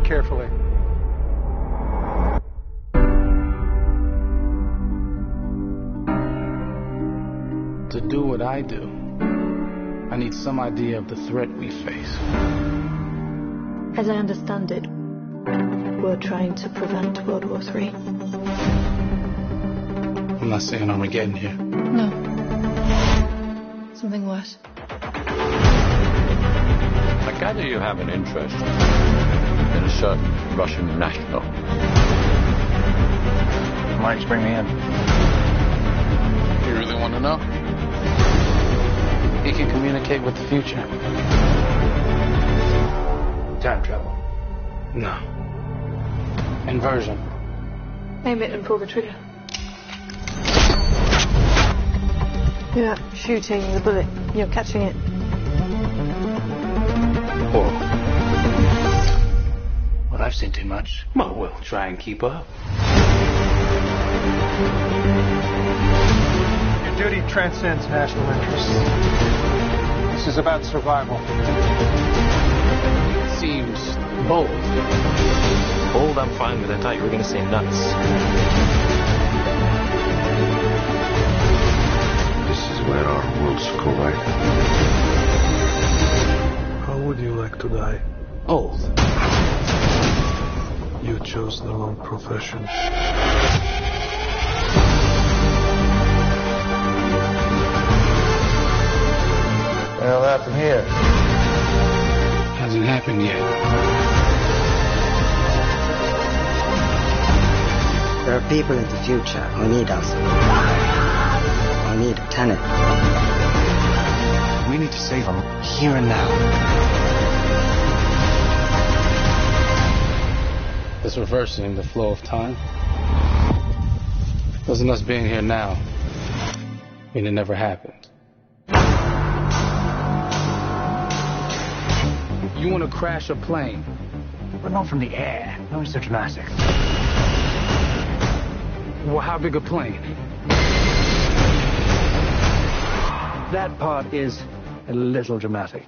carefully. To do what I do, I need some idea of the threat we face. As I understand it, we're trying to prevent World War III. I'm not saying Armageddon here. No. Something worse. I gather you have an interest in a certain Russian national. Why don't you bring me in? You really want to know? He can communicate with the future. Time travel. No. Inversion. Aim it and pull the trigger. You're not shooting the bullet, you're catching it. Whoa. Well, I've seen too much. Well, we'll try and keep up. Your duty transcends national interests. This is about survival. Seems bold. Bold, I'm fine with. I thought you were going to say nuts. This is where our worlds collide. How would you like to die? Old. You chose the wrong profession. What the hell happened here? Hasn't happened yet. There are people in the future who need us. Who need Tenet. We need to save them here and now. It's reversing the flow of time. Doesn't us being here now mean it never happened? You want to crash a plane? But not from the air. No, it's so dramatic. Well, how big a plane? That part is a little dramatic.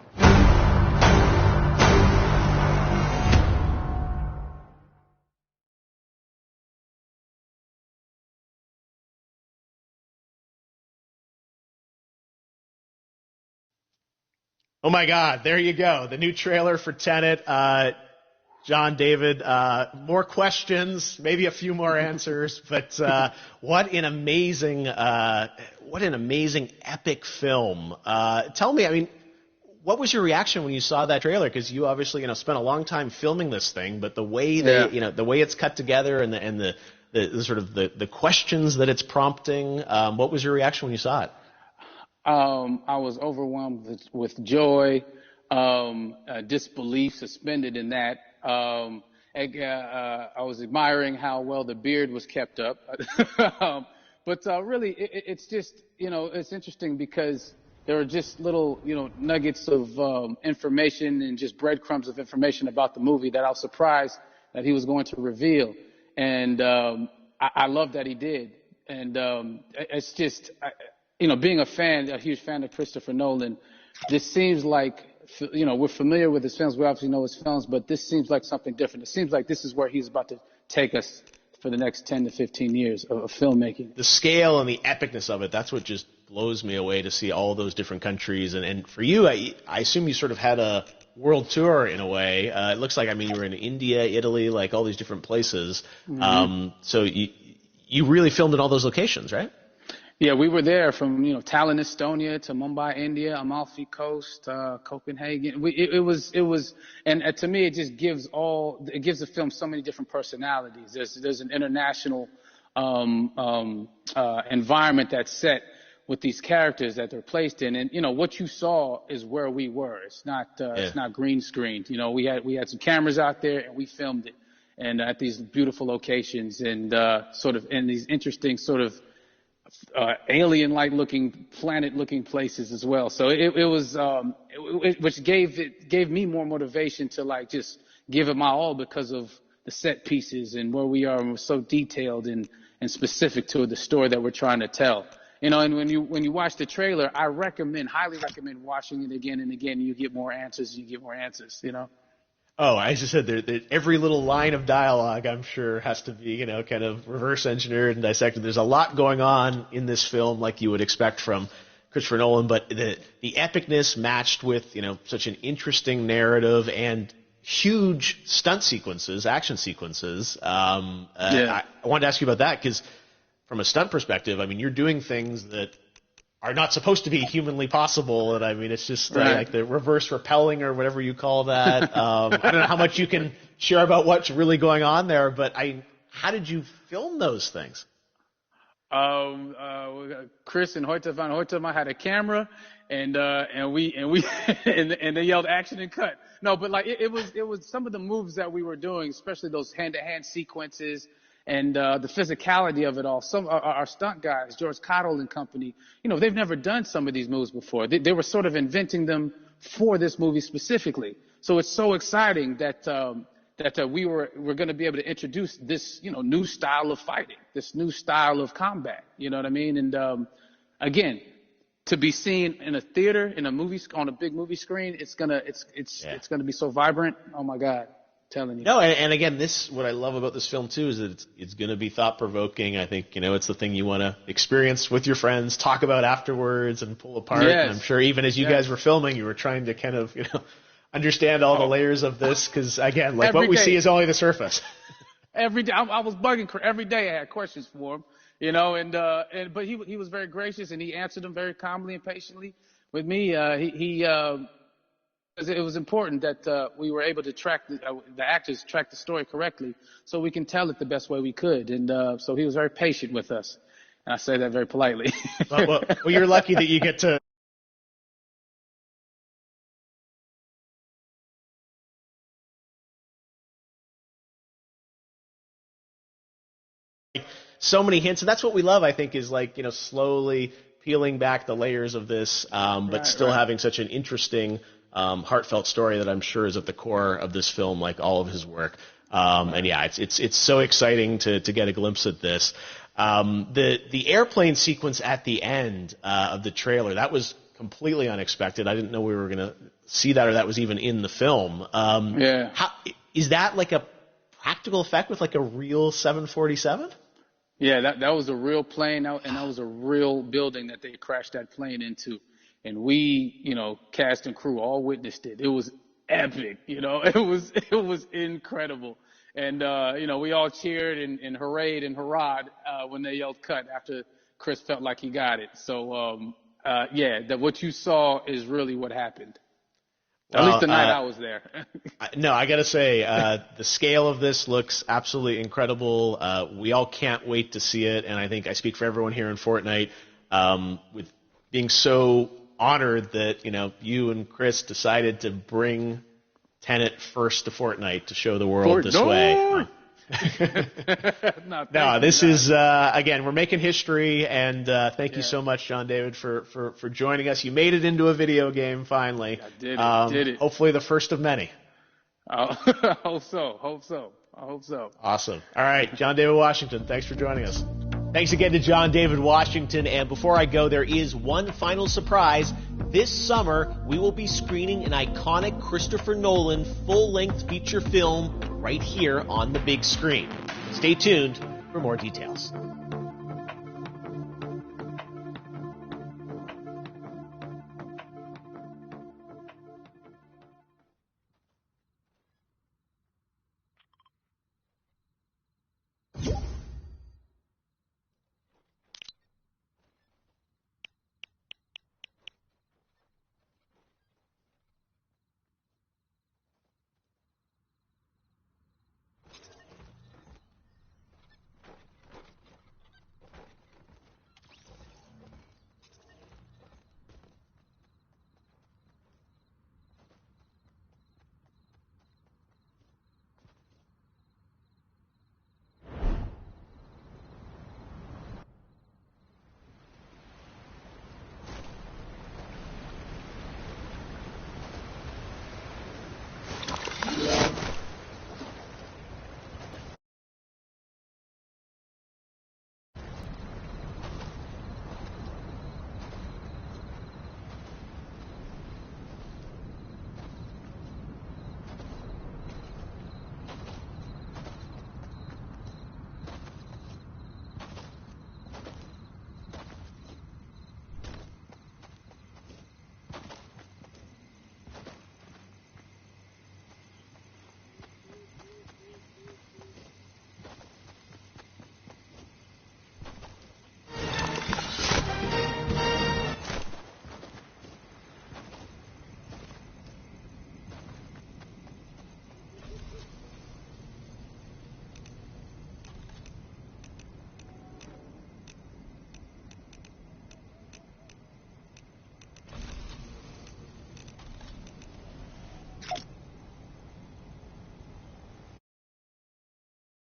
Oh my God, there you go. The new trailer for Tenet. John, David, more questions, maybe a few more answers, but what an amazing epic film. Tell me, I mean, what was your reaction when you saw that trailer? Because you obviously, spent a long time filming this thing, but the way the way it's cut together and the sort of the questions that it's prompting, what was your reaction when you saw it? I was overwhelmed with joy, disbelief suspended in that. I was admiring how well the beard was kept up. But really, it's just, it's interesting because there are just little, nuggets of information and just breadcrumbs of information about the movie that I was surprised that he was going to reveal. And I love that he did. And it's just... being a huge fan of Christopher Nolan, this seems like, we're familiar with his films. We obviously know his films, but this seems like something different. It seems like this is where he's about to take us for the next 10 to 15 years of filmmaking. The scale and the epicness of it, that's what just blows me away to see all those different countries. And for you, I assume you sort of had a world tour in a way. It looks like, you were in India, Italy, like all these different places. Mm-hmm. So you really filmed in all those locations, right? Yeah, we were there from, Tallinn, Estonia to Mumbai, India, Amalfi Coast, Copenhagen. It was, and to me, it just gives the film so many different personalities. There's an international, environment that's set with these characters that they're placed in. And, what you saw is where we were. It's not green screened. We had some cameras out there and we filmed it and at these beautiful locations and, sort of in these interesting sort of, alien-like looking, planet-looking places as well. So which gave me more motivation to just give it my all because of the set pieces and where we are, and we're so detailed and specific to the story that we're trying to tell. And when you watch the trailer, I highly recommend watching it again and again. You get more answers. Oh, as you said, every little line of dialogue, I'm sure, has to be, kind of reverse engineered and dissected. There's a lot going on in this film, like you would expect from Christopher Nolan, but the epicness matched with, such an interesting narrative and huge stunt sequences, action sequences. I wanted to ask you about that because from a stunt perspective, I mean, you're doing things that are not supposed to be humanly possible, and I mean, it's just like the reverse rappelling or whatever you call that. I don't know how much you can share about what's really going on there, but how did you film those things? Chris and Hoyte van Hoytema had a camera, and they yelled action and cut. No, but like it was some of the moves that we were doing, especially those hand-to-hand sequences. And the physicality of it all. Some our stunt guys, George Cottle and company, they've never done some of these moves before. They were sort of inventing them for this movie specifically. So it's so exciting that we're going to be able to introduce this new style of fighting, this new style of combat. You know what I mean? And again, to be seen in a theater, in a movie, on a big movie screen, it's gonna be so vibrant. Oh my God. Telling you. No, and again, what I love about this film too is that it's going to be thought provoking. I think it's the thing you want to experience with your friends, talk about afterwards, and pull apart. Yes. And I'm sure even as you guys were filming, you were trying to kind of understand all the layers of this because again, like what we see is only the surface. Every day, I was bugging every day. I had questions for him, but he was very gracious and he answered them very calmly and patiently. With me, it was important that we were able to track the actors track the story correctly, so we can tell it the best way we could. And so he was very patient with us, and I say that very politely. well, you're lucky that you get to. So many hints, and that's what we love. I think is like slowly peeling back the layers of this, but still having such an interesting. Heartfelt story that I'm sure is at the core of this film, like all of his work. And yeah, it's so exciting to get a glimpse at this. The airplane sequence at the end of the trailer, that was completely unexpected. I didn't know we were going to see that or that was even in the film. Is that like a practical effect with like a real 747? Yeah, that was a real plane, and that was a real building that they crashed that plane into. And we, cast and crew all witnessed it. It was epic, it was incredible. And, we all cheered and hurrayed and hurrahed when they yelled cut after Chris felt like he got it. So, that what you saw is really what happened. At least the night I was there. No, I got to say, the scale of this looks absolutely incredible. We all can't wait to see it. And I think I speak for everyone here in Fortnite with being so honored that you and Chris decided to bring Tenet first to Fortnite to show the world this way. No, this is again, we're making history, and thank you so much, John David, for joining us. You made it into a video game finally. I did it. Hopefully, the first of many. I hope so. Awesome. All right, John David Washington, thanks for joining us. Thanks again to John David Washington. And before I go, there is one final surprise. This summer, we will be screening an iconic Christopher Nolan full-length feature film right here on the big screen. Stay tuned for more details.